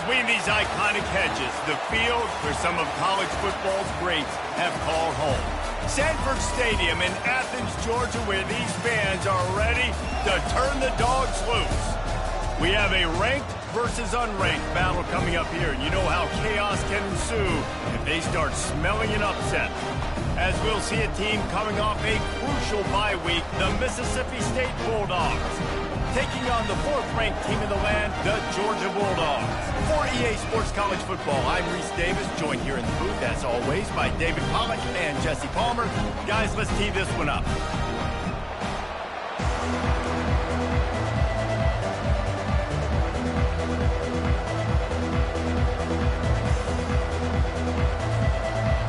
Between these iconic hedges, the field where some of college football's greats have called home. Sanford Stadium in Athens, Georgia, where these fans are ready to turn the dogs loose. We have a ranked versus unranked battle coming up here. You know how chaos can ensue if they start smelling an upset. As we'll see a team coming off a crucial bye week, the Mississippi State Bulldogs, taking on the fourth-ranked team in the land, the Georgia Bulldogs. For EA Sports College Football, I'm Reese Davis, joined here in the booth, as always, by David Pollack and Jesse Palmer. Guys, let's tee this one up.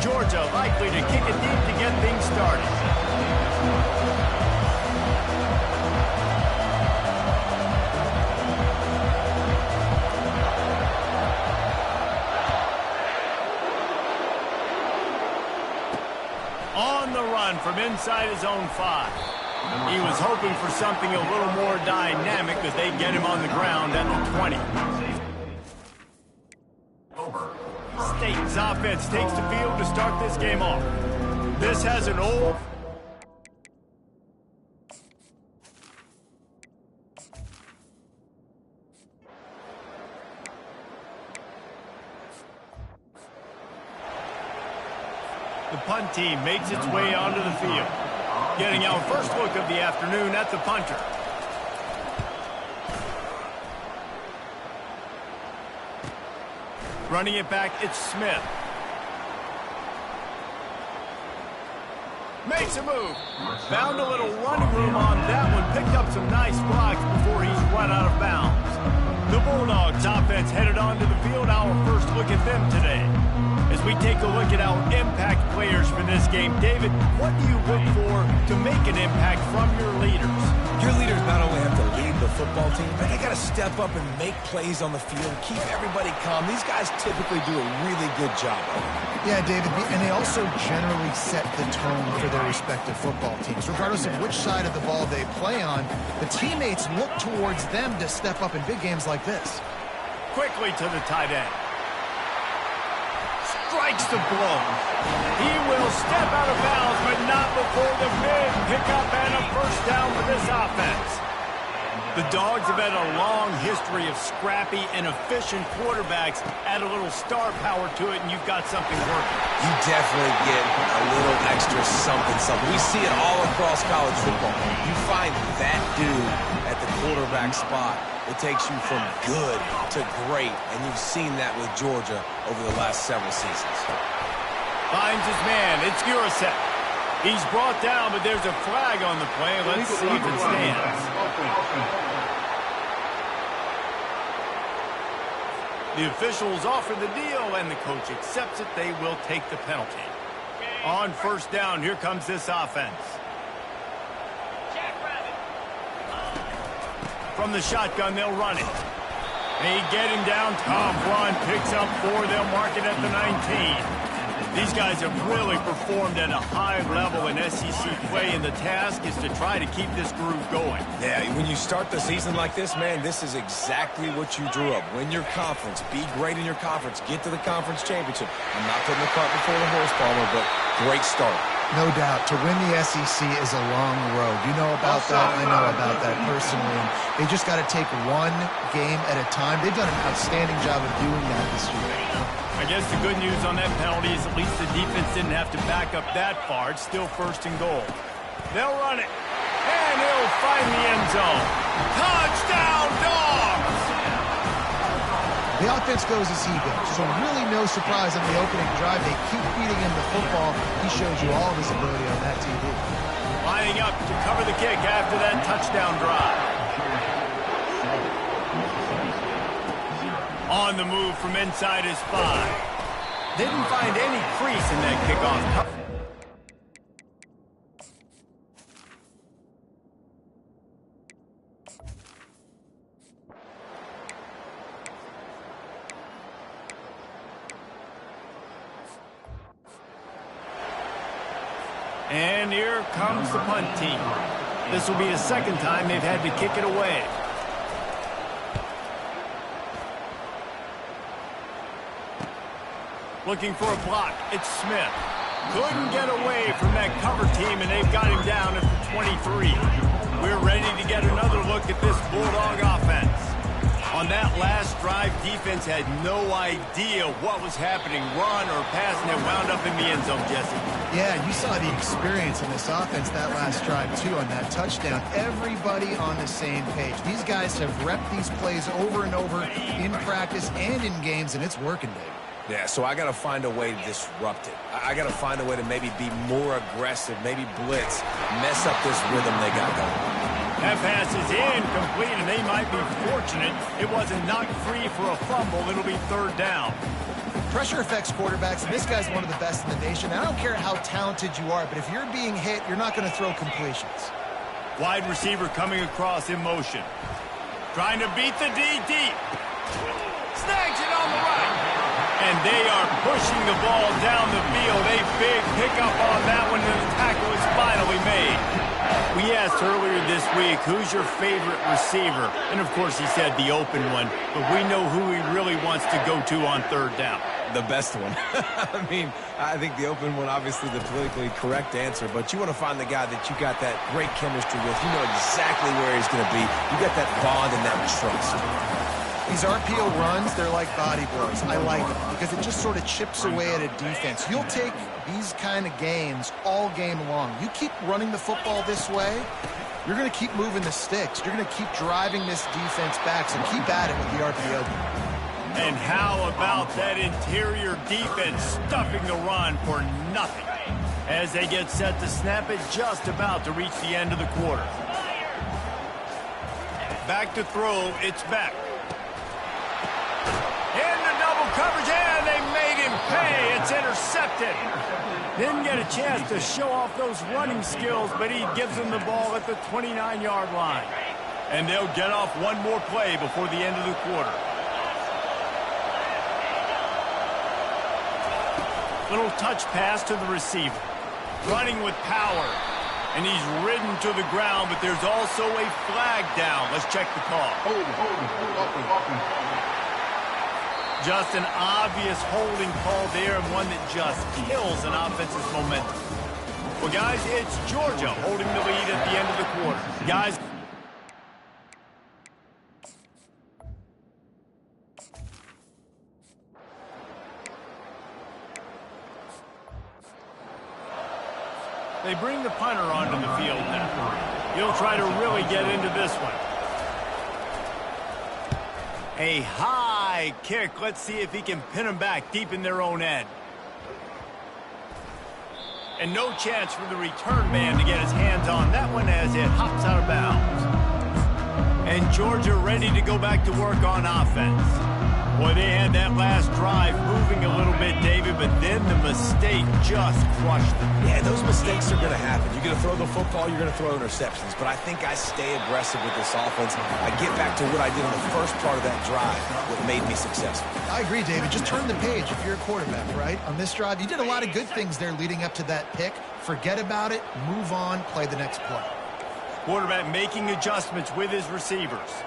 Georgia likely to kick it deep to get things started. On the run from inside his own 5. He was hoping for something a little more dynamic as they get him on the ground at the 20. State's offense takes the field to start this game off. This has an old... The punt team makes its way onto the field. Getting our first look of the afternoon at the punter. Running it back, it's Smith. Makes a move. Found a little running room on that one. Picked up some nice blocks before he's run out of bounds. The Bulldogs offense headed onto the field. Our first look at them today. As we take a look at our impact players for this game, David, what do you look for to make an impact from your leaders? Your leaders not only have to lead the football team, but they got to step up and make plays on the field, keep everybody calm. These guys typically do a really good job of it. Yeah, David, and they also generally set the tone for their respective football teams. Regardless of which side of the ball they play on, the teammates look towards them to step up in big games like this. Quickly to the tight end. Strikes the blow. He will step out of bounds, but not before the big pickup and a first down for this offense. The Dogs have had a long history of scrappy and efficient quarterbacks. Add a little star power to it, and you've got something working. You definitely get a little extra something. We see it all across college football. You find that dude at the quarterback spot. It takes you from good to great, and you've seen that with Georgia over the last several seasons. Finds his man. It's Urasek. He's brought down, but there's a flag on the play. Let's see if it stands. The officials offer the deal, and the coach accepts it. They will take the penalty. On first down, here comes this offense. From the shotgun, they'll run it. They get him down. Tom Braun picks up 4. They'll mark it at the 19. These guys have really performed at a high level in SEC play, and the task is to try to keep this groove going. Yeah, when you start the season like this, man, this is exactly what you drew up. Win your conference. Be great in your conference. Get to the conference championship. I'm not putting the cart before the horse, Palmer, but great start. No doubt. To win the SEC is a long road. You know about that. I know about that personally. And they just got to take one game at a time. They've done an outstanding job of doing that this year. I guess the good news on that penalty is at least the defense didn't have to back up that far. It's still first and goal. They'll run it. And he'll find the end zone. Touchdown, Dogs! The offense goes as he goes, so really no surprise on the opening drive. They keep feeding him the football. He shows you all of his ability on that TV. Lining up to cover the kick after that touchdown drive. On the move from inside his 5. Didn't find any crease in that kickoff. And here comes the punt team. This will be the second time they've had to kick it away. Looking for a block. It's Smith. Couldn't get away from that cover team, and they've got him down at the 23. We're ready to get another look at this Bulldog offense. On that last drive, defense had no idea what was happening, run or pass, and it wound up in the end zone, Jesse. Yeah, you saw the experience in this offense that last drive, too, on that touchdown. Everybody on the same page. These guys have repped these plays over and over in practice and in games, and it's working, Dave. Yeah, so I got to find a way to disrupt it. I got to find a way to maybe be more aggressive, maybe blitz, mess up this rhythm they got going. That pass is incomplete, and they might be fortunate it wasn't knocked free for a fumble. It'll be third down. Pressure affects quarterbacks, and this guy's one of the best in the nation. I don't care how talented you are, but if you're being hit, you're not going to throw completions. Wide receiver coming across in motion. Trying to beat the D deep. Snags it on the right. And they are pushing the ball down the field. A big pickup on that one, and the tackle is finally made. We asked earlier this week, who's your favorite receiver? And, of course, he said the open one. But we know who he really wants to go to on third down. The best one. I mean, I think the open one, obviously the politically correct answer, but you want to find the guy that you got that great chemistry with. You know exactly where he's going to be. You got that bond and that trust. These RPO runs, they're like body blows. I like them because it just sort of chips away at a defense. You'll take these kind of games all game long. You keep running the football this way, you're going to keep moving the sticks. You're going to keep driving this defense back, so keep at it with the RPO. And how about that interior defense stuffing the run for nothing as they get set to snap it, just about to reach the end of the quarter. Back to throw, it's back. Coverage, and they made him pay. It's intercepted. Didn't get a chance to show off those running skills, but he gives them the ball at the 29-yard line. And they'll get off one more play before the end of the quarter. Little touch pass to the receiver. Running with power. And he's ridden to the ground, but there's also a flag down. Let's check the call. Just an obvious holding call there, and one that just kills an offense's momentum. Well, guys, it's Georgia holding the lead at the end of the quarter. Guys, they bring the punter onto the field now. He'll try to really get into this one. A high kick. Let's see if he can pin them back deep in their own end. And no chance for the return man to get his hands on that one as it hops out of bounds. And Georgia ready to go back to work on offense. Boy, they had that last drive moving a little bit, David, but then the mistake just crushed them. Yeah, those mistakes are going to happen. You're going to throw the football, you're going to throw interceptions. But I think I stay aggressive with this offense. I get back to what I did on the first part of that drive, what made me successful. I agree, David. Just turn the page if you're a quarterback, right? On this drive, you did a lot of good things there leading up to that pick. Forget about it, move on, play the next play. Quarterback making adjustments with his receivers.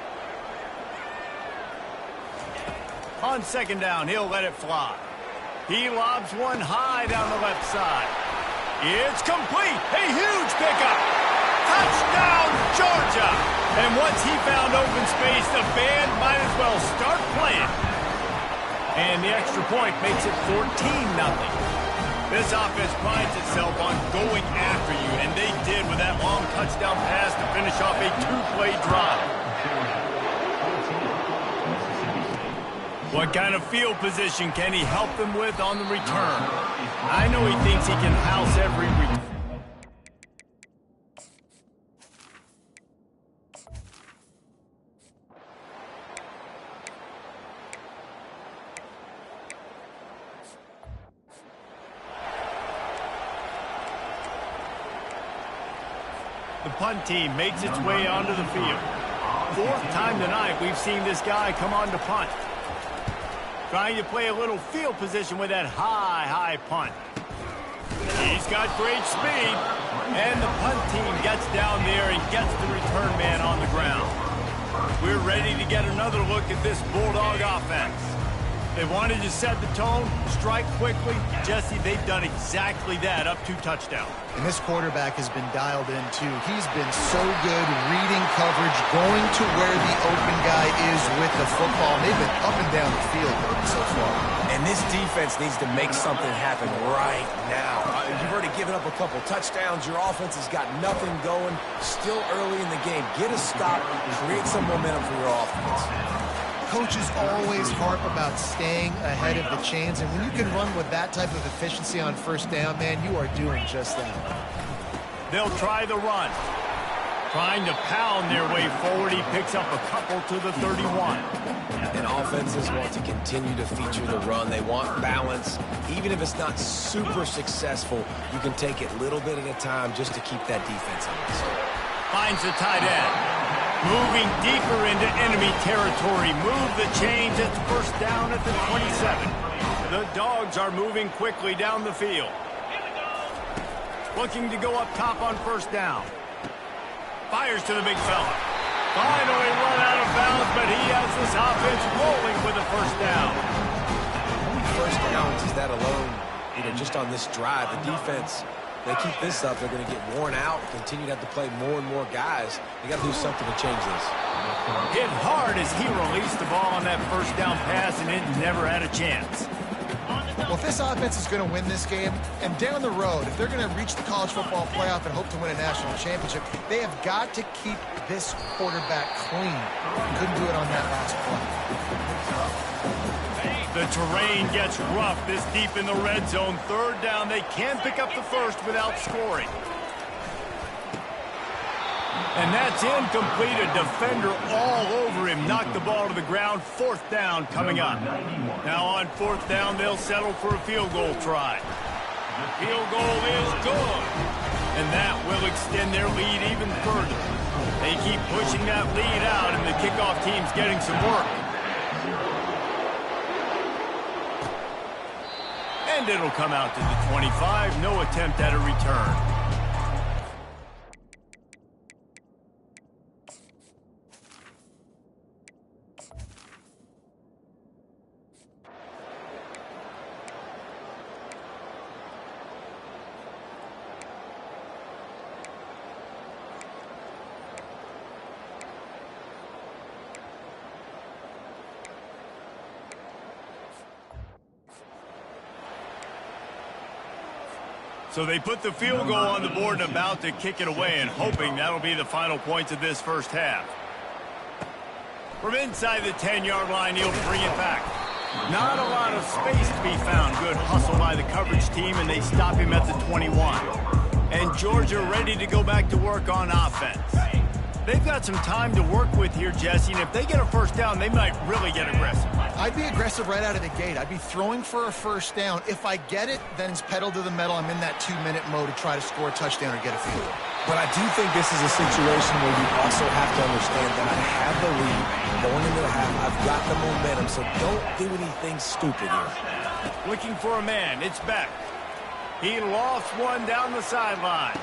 On second down, he'll let it fly. He lobs one high down the left side. It's complete. A huge pickup. Touchdown, Georgia. And once he found open space, the band might as well start playing. And the extra point makes it 14-0. This offense prides itself on going after you, and they did with that long touchdown pass to finish off a two-play drive. What kind of field position can he help them with on the return? I know he thinks he can house every return. The punt team makes its way onto the field. Fourth time tonight we've seen this guy come on to punt. Trying to play a little field position with that high punt. He's got great speed. And the punt team gets down there and gets the return man on the ground. We're ready to get another look at this Bulldog offense. They wanted to set the tone, strike quickly. Jesse, they've done exactly that up to touchdown. And this quarterback has been dialed in, too. He's been so good reading coverage, going to where the open guy is with the football. And they've been up and down the field so far. And this defense needs to make something happen right now. You've already given up a couple touchdowns. Your offense has got nothing going. Still early in the game. Get a stop and create some momentum for your offense. Coaches always harp about staying ahead of the chains, and when you can run with that type of efficiency on first down, man, you are doing just that. They'll try the run. Trying to pound their way forward. He picks up a couple to the 31. And offenses want to continue to feature the run. They want balance. Even if it's not super successful, you can take it little bit at a time just to keep that defense honest. Finds the tight end. Moving deeper into enemy territory. Move the chains. It's first down at the 27. The Dogs are moving quickly down the field. Looking to go up top on first down. Fires to the big fella. Finally run out of bounds, but he has this offense rolling with a first down. How many first downs is that alone? Just on this drive, the defense, they keep this up, they're going to get worn out, continue to have to play more and more guys. They got to do something to change this. Hit hard as he released the ball on that first down pass, and it never had a chance. Well, if this offense is going to win this game, and down the road, if they're going to reach the college football playoff and hope to win a national championship, they have got to keep this quarterback clean. Couldn't do it on that last play. The terrain gets rough this deep in the red zone. Third down, they can pick up the first without scoring. And that's incomplete. A defender all over him. Knocked the ball to the ground. Fourth down coming up. Now on fourth down, they'll settle for a field goal try. The field goal is good. And that will extend their lead even further. They keep pushing that lead out, and the kickoff team's getting some work. And it'll come out to the 25. No attempt at a return. So they put the field goal on the board and about to kick it away, and hoping that'll be the final points of this first half. From inside the 10-yard line, he'll bring it back. Not a lot of space to be found. Good hustle by the coverage team, and they stop him at the 21. And Georgia ready to go back to work on offense. They've got some time to work with here, Jesse, and if they get a first down, they might really get aggressive. I'd be aggressive right out of the gate. I'd be throwing for a first down. If I get it, then it's pedal to the metal. I'm in that 2-minute mode to try to score a touchdown or get a field goal. But I do think this is a situation where you also have to understand that I have the lead going into the half. I've got the momentum, so don't do anything stupid here. Looking for a man. It's Beck. He lost one down the sideline.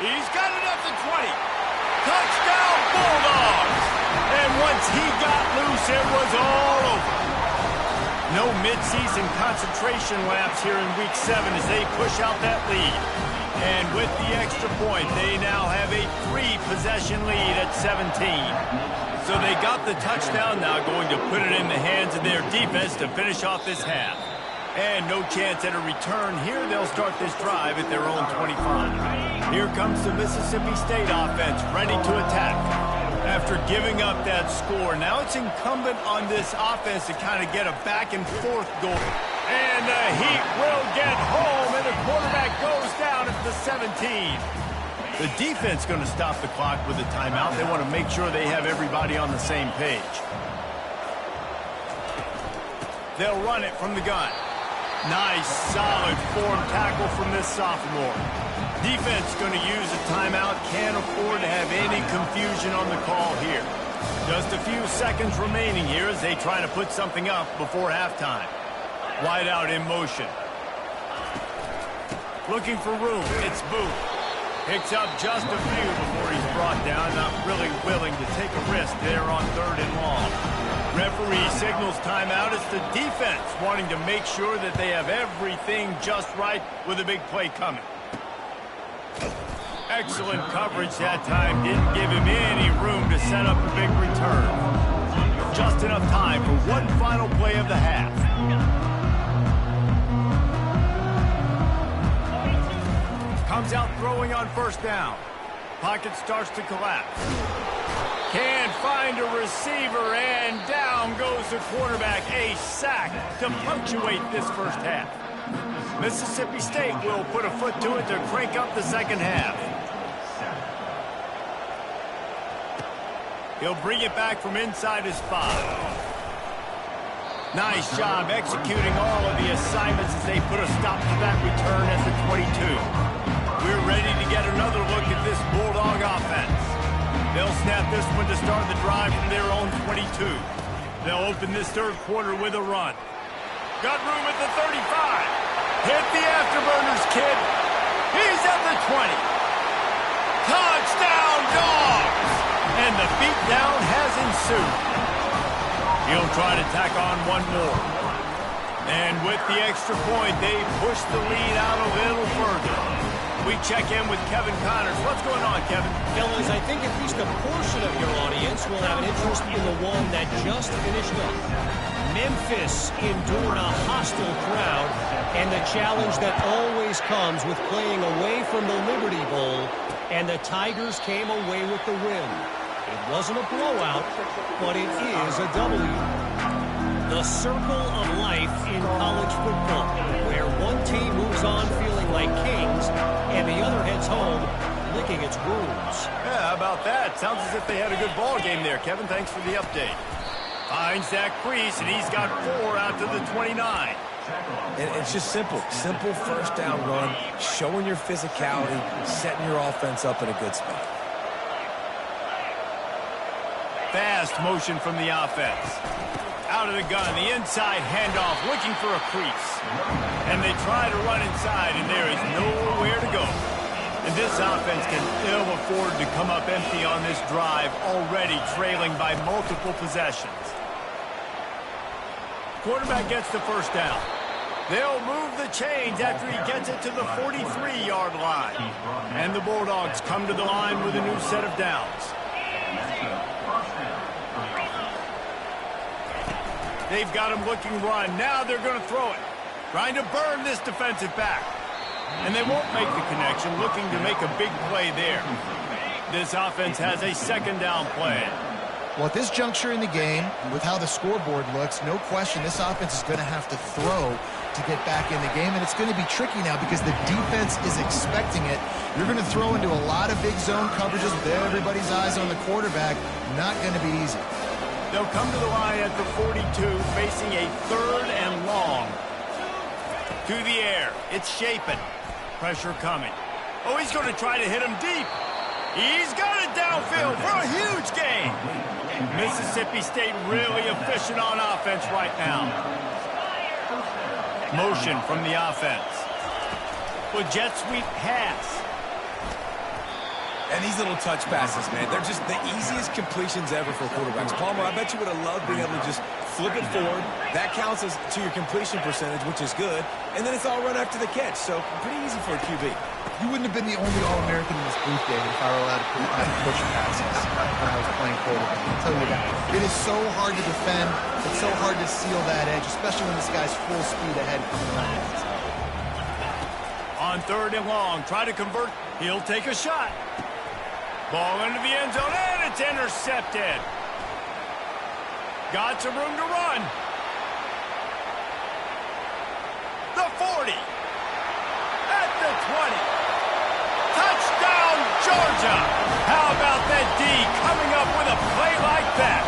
He's got it at the 20. Touchdown, Bulldogs! And once he got loose, it was all over. No mid-season concentration laps here in Week 7 as they push out that lead. And with the extra point, they now have a 3-possession lead at 17. So they got the touchdown, now going to put it in the hands of their defense to finish off this half. And no chance at a return here. They'll start this drive at their own 25. Here comes the Mississippi State offense, ready to attack. After giving up that score, now it's incumbent on this offense to kind of get a back-and-forth goal. And the Heat will get home, and the quarterback goes down at the 17. The defense going to stop the clock with a timeout. They want to make sure they have everybody on the same page. They'll run it from the gun. Nice, solid form tackle from this sophomore. Defense going to use a timeout. Can't afford to have any confusion on the call here. Just a few seconds remaining here as they try to put something up before halftime. Wide out in motion. Looking for room. It's Booth. Picks up just a few before he's brought down. Not really willing to take a risk there on 3rd and long. Referee signals timeout. It's the defense wanting to make sure that they have everything just right with a big play coming. Excellent coverage that time. Didn't give him any room to set up a big return. Just enough time for one final play of the half. Comes out throwing on first down. Pocket starts to collapse. Can't find a receiver, and down goes the quarterback. A sack to punctuate this first half. Mississippi State will put a foot to it to crank up the second half. He'll bring it back from inside his 5. Nice job executing all of the assignments as they put a stop to that return at the 22. We're ready to get another look at this Bulldog offense. They'll snap this one to start the drive from their own 22. They'll open this third quarter with a run. Got room at the 35. Hit the afterburners, kid. He's at the 20. Touchdown, Dogs! And the beatdown has ensued. He'll try to tack on one more. And with the extra point, they push the lead out a little further. We check in with Kevin Connors. What's going on, Kevin? Fellas, I think at least a portion of your audience will have an interest in the one that just finished up. Memphis endured a hostile crowd and the challenge that always comes with playing away from the Liberty Bowl, and the Tigers came away with the win. It wasn't a blowout, but it is a W. The circle of life in college football, where one team moves on feeling like kings and the other heads home licking its wounds. Yeah, how about that? Sounds as if they had a good ball game there, Kevin. Thanks for the update. Finds that crease, and he's got 4 out to the 29. And it's just simple. Simple first down run, showing your physicality, setting your offense up in a good spot. Fast motion from the offense. Out of the gun, the inside handoff, looking for a crease. And they try to run inside, and there is nowhere to go. And this offense can ill afford to come up empty on this drive, already trailing by multiple possessions. Quarterback gets the first down. They'll move the chains after he gets it to the 43-yard line. And the Bulldogs come to the line with a new set of downs. They've got him looking run. Now they're going to throw it. Trying to burn this defensive back. And they won't make the connection, looking to make a big play there. This offense has a second down play. Well, at this juncture in the game, with how the scoreboard looks, no question this offense is going to have to throw to get back in the game, and it's going to be tricky now because the defense is expecting it. You're going to throw into a lot of big zone coverages with everybody's eyes on the quarterback. Not going to be easy. They'll come to the line at the 42, facing a 3rd and long. To the air. It's Shapen. Pressure coming. Oh, he's going to try to hit him deep. He's got it downfield for a huge gain. Mississippi State really efficient on offense right now. Motion from the offense. With jet sweep pass. And these little touch passes, man, they're just the easiest completions ever for quarterbacks. Palmer, I bet you would have loved being able to just flip it forward. That counts as to your completion percentage, which is good. And then it's all run after the catch, so pretty easy for a QB. You wouldn't have been the only All-American in this booth, David, if I were allowed to push passes when I was playing quarterback. I'll tell you that. It is so hard to defend. It's so hard to seal that edge, especially when this guy's full speed ahead coming around. On 3rd and long, try to convert. He'll take a shot. Ball into the end zone, and it's intercepted. Got some room to run. The 40. At the 20. Touchdown, Georgia. How about that D coming up with a play like that?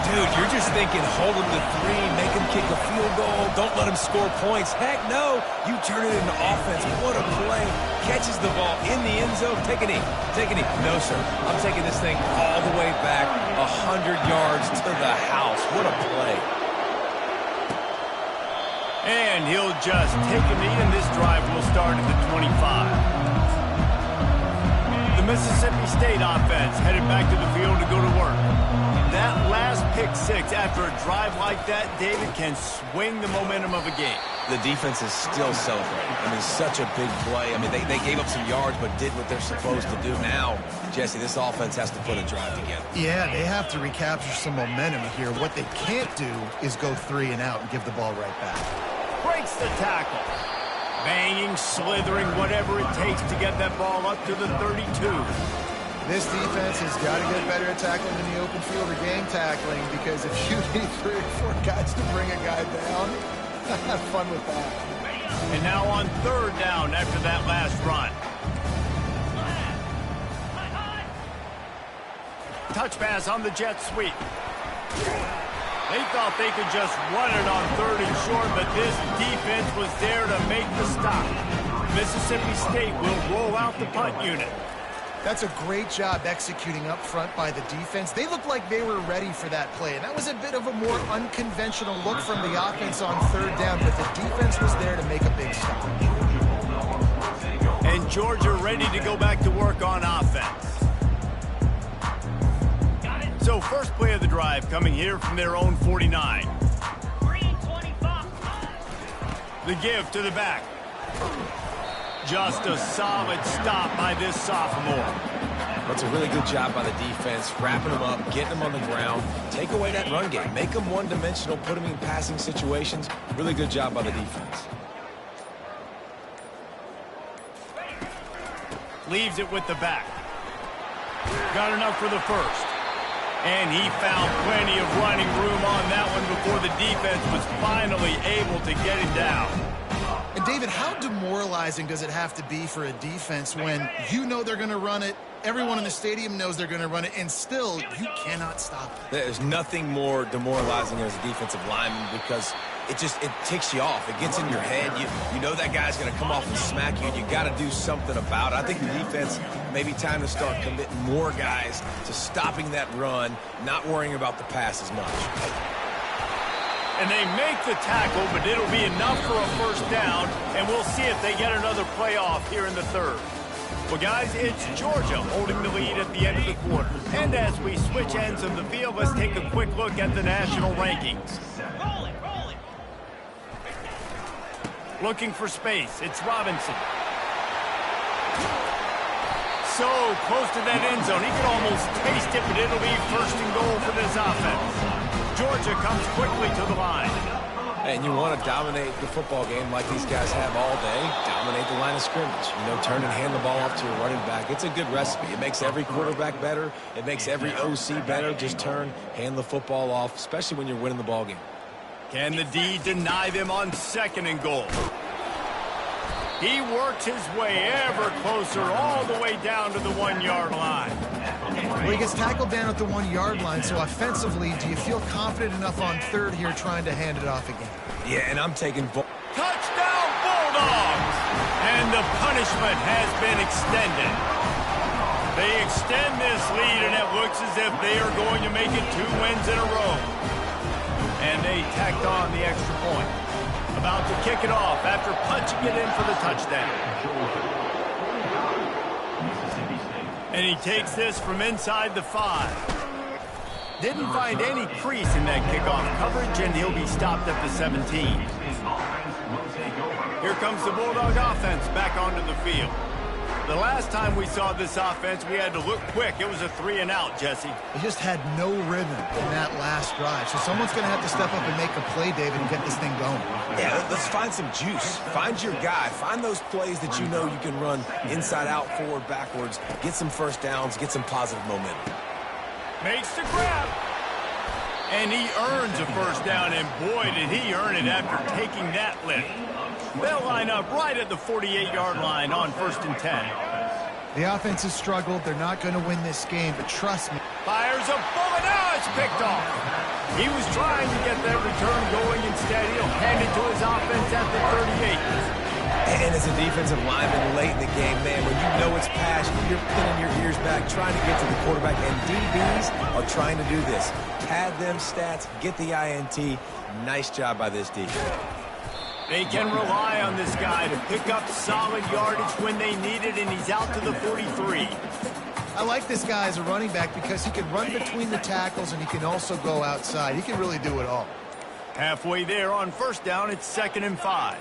Dude, you're just thinking, hold him to 3, make him kick a field goal, don't let him score points. Heck no, you turn it into offense. What a play. Catches the ball in the end zone. Take a knee. Take a knee. No, sir. I'm taking this thing all the way back 100 yards to the house. What a play. And he'll just take a knee, and this drive will start at the 25. The Mississippi State offense headed back to the field to go to work. That last pick six after a drive like that, David, can swing the momentum of a game. The defense is still celebrating. I mean, such a big play. I mean, they gave up some yards but did what they're supposed to do. Now, Jesse, this offense has to put a drive together. Yeah, they have to recapture some momentum here. What they can't do is go 3 and out and give the ball right back. Breaks the tackle. Banging, slithering, whatever it takes to get that ball up to the 32. This defense has got to get better at tackling in the open field or game tackling, because if you need 3 or 4 guys to bring a guy down, have fun with that. And now on 3rd down after that last run. Touch pass on the jet sweep. They thought they could just run it on 3rd and short, but this defense was there to make the stop. Mississippi State will roll out the punt unit. That's a great job executing up front by the defense. They looked like they were ready for that play, and that was a bit of a more unconventional look from the offense on 3rd down, but the defense was there to make a big stop. And Georgia ready to go back to work on offense. So first play of the drive coming here from their own 49. The give to the back. Just a solid stop by this sophomore. That's a really good job by the defense, wrapping them up, getting them on the ground, take away that run game, make them one-dimensional, put them in passing situations. Really good job by the defense. Leaves it with the back. Got enough for the first. And he found plenty of running room on that one before the defense was finally able to get him down. And David, how demoralizing does it have to be for a defense when you know they're going to run it, everyone in the stadium knows they're going to run it, and still you cannot stop it? There's nothing more demoralizing as a defensive lineman, because it ticks you off. It gets in your head. You know that guy's going to come off and smack you, and you got to do something about it. I think the defense, maybe time to start committing more guys to stopping that run, not worrying about the pass as much. And they make the tackle, but it'll be enough for a first down, and we'll see if they get another playoff here in the 3rd. Well, guys, it's Georgia holding the lead at the end of the quarter. And as we switch ends of the field, let's take a quick look at the national rankings. Looking for space, it's Robinson. So close to that end zone, he could almost taste it, but it'll be 1st and goal for this offense. Georgia comes quickly to the line. And you want to dominate the football game like these guys have all day. Dominate the line of scrimmage. You know, turn and hand the ball off to your running back. It's a good recipe. It makes every quarterback better. It makes every OC better. Just turn, hand the football off, especially when you're winning the ball game. Can the D deny them on 2nd and goal? He works his way ever closer all the way down to the 1-yard line. Well, he gets tackled down at the 1-yard line, so offensively, do you feel confident enough on 3rd here trying to hand it off again? Yeah, and I'm taking... Touchdown, Bulldogs! And the punishment has been extended. They extend this lead, and it looks as if they are going to make it 2 wins in a row. And they tacked on the extra point. About to kick it off after punching it in for the touchdown. And he takes this from inside the 5. Didn't find any crease in that kickoff coverage, and he'll be stopped at the 17. Here comes the Bulldog offense back onto the field. The last time we saw this offense, we had to look quick. It was a 3 and out, Jesse. They just had no rhythm in that last drive. So someone's going to have to step up and make a play, David, and get this thing going. Yeah, let's find some juice. Find your guy. Find those plays that you know you can run inside out, forward, backwards. Get some first downs. Get some positive momentum. Makes the grab. And he earns a first down, and boy, did he earn it after taking that lift. They'll line up right at the 48-yard line on 1st and 10. The offense has struggled. They're not going to win this game, but trust me. Fires a bullet. Now it's picked off. He was trying to get that return going. Instead, he'll hand it to his offense at the 38. And as a defensive lineman late in the game, man, when you know it's passion, you're pinning your ears back, trying to get to the quarterback, and DBs are trying to do this. Pad them stats, get the INT. Nice job by this defense. They can rely on this guy to pick up solid yardage when they need it, and he's out to the 43. like this guy as a running back because he can run between the tackles and he can also go outside. He can really do it all. Halfway there on first down, it's 2nd and 5.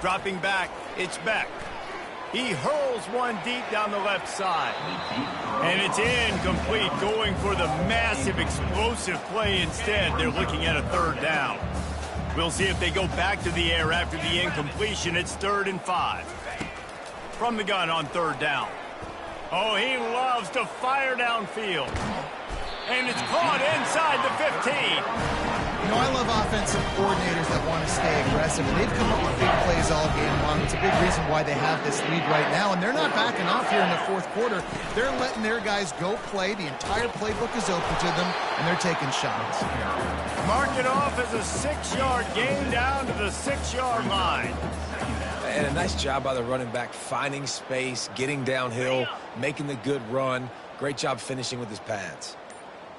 Dropping back, it's Beck. He hurls one deep down the left side. And it's incomplete, going for the massive explosive play instead. They're looking at a 3rd down. We'll see if they go back to the air after the incompletion. It's 3rd and 5. From the gun on 3rd down. Oh, he loves to fire downfield. And it's caught inside the 15. You know, I love offensive coordinators that want to stay aggressive, and they've come up with big plays all game long. It's a big reason why they have this lead right now, and they're not backing off here in the 4th quarter. They're letting their guys go play. The entire playbook is open to them, and they're taking shots. Mark it off as a 6-yard gain down to the 6-yard line. And a nice job by the running back, finding space, getting downhill, making the good run. Great job finishing with his pads.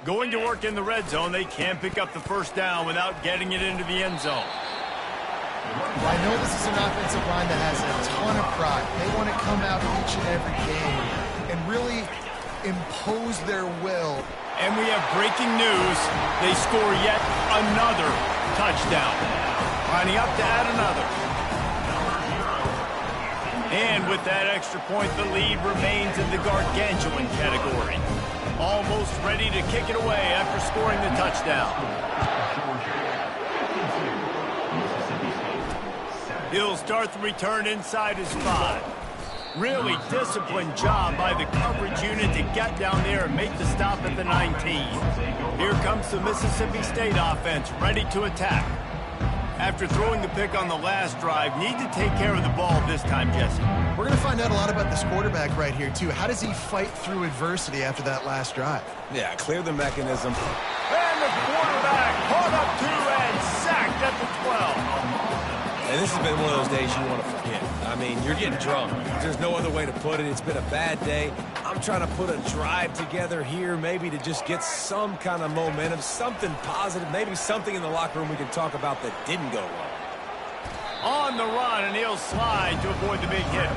Going to work in the red zone, they can't pick up the 1st down without getting it into the end zone. Well, I know this is an offensive line that has a ton of pride. They want to come out each and every game and really impose their will. And we have breaking news. They score yet another touchdown. Lining up to add another. And with that extra point, the lead remains in the gargantuan category. Almost ready to kick it away after scoring the touchdown. He'll start the return inside his 5. Really disciplined job by the coverage unit to get down there and make the stop at the 19. Here comes the Mississippi State offense, ready to attack. After throwing the pick on the last drive, need to take care of the ball this time, Jesse. We're going to find out a lot about this quarterback right here, too. How does he fight through adversity after that last drive? Yeah, clear the mechanism. And the quarterback caught up to and sacked at the 12. And this has been one of those days you want to forget. I mean, you're getting drunk. There's no other way to put it. It's been a bad day. I'm trying to put a drive together here, maybe to just get some kind of momentum, something positive, maybe something in the locker room we can talk about that didn't go well. On the run, and he'll slide to avoid the big hit.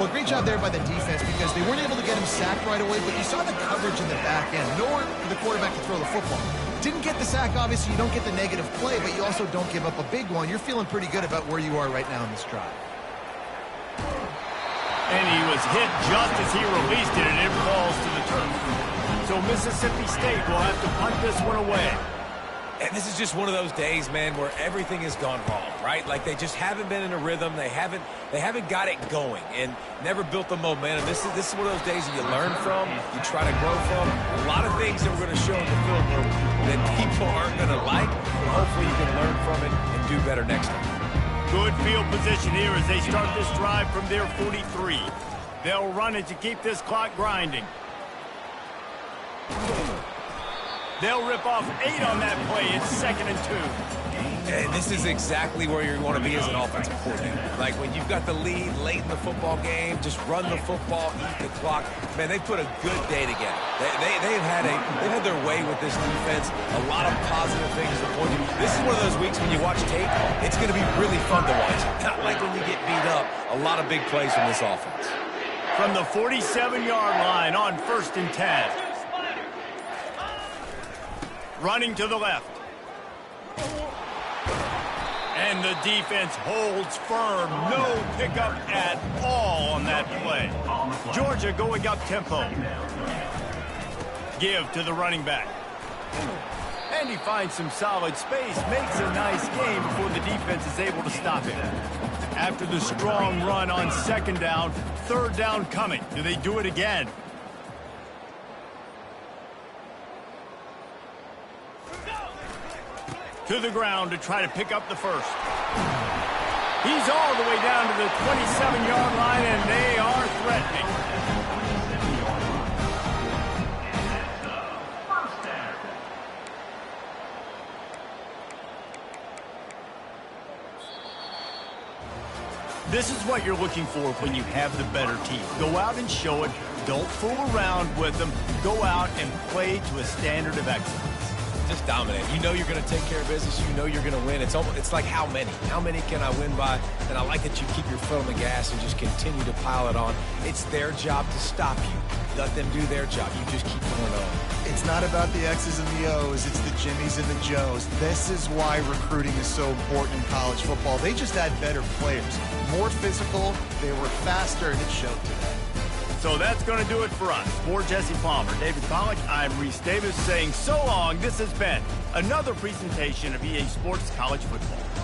Well, great job there by the defense because they weren't able to get him sacked right away, but you saw the coverage in the back end. Nowhere for the quarterback to throw the football. Didn't get the sack, obviously. You don't get the negative play, but you also don't give up a big one. You're feeling pretty good about where you are right now in this drive. And he was hit just as he released it, and it falls to the turf. So Mississippi State will have to punt this one away. And this is just one of those days, man, where everything has gone wrong, right? Like they just haven't been in a rhythm. They haven't got it going and never built the momentum. This is one of those days that you learn from, you try to grow from. A lot of things that we're going to show in the film that people aren't going to like, but hopefully you can learn from it and do better next time. Good field position here as they start this drive from their 43. They'll run it to keep this clock grinding. They'll rip off 8 on that play. It's 2nd and 2. And this is exactly where you want to be as an offensive coordinator. Like when you've got the lead late in the football game, just run the football, eat the clock. Man, they put a good day together. They've had their way with this defense. A lot of positive things to point to. This is one of those weeks when you watch tape, it's going to be really fun to watch. Not like when you get beat up. A lot of big plays from this offense. From the 47-yard line on 1st and 10. Running to the left. And the defense holds firm. No pickup at all on that play. Georgia going up tempo. Give to the running back. And he finds some solid space. Makes a nice game before the defense is able to stop him. After the strong run on 2nd down, 3rd down coming. Do they do it again? To the ground to try to pick up the 1st. He's all the way down to the 27-yard line, and they are threatening. This is what you're looking for when you have the better team. Go out and show it. Don't fool around with them. Go out and play to a standard of excellence. just dominate. You know you're going to take care of business. You know you're going to win. It's like how many? How many can I win by? And I like that you keep your foot on the gas and just continue to pile it on. It's their job to stop you. Let them do their job. You just keep going on. It's not about the X's and the O's. It's the Jimmies and the Joes. This is why recruiting is so important in college football. They just had better players. More physical. They were faster, and it showed today. So that's going to do it for us. For Jesse Palmer, David Pollack, I'm Reese Davis saying so long. This has been another presentation of EA Sports College Football.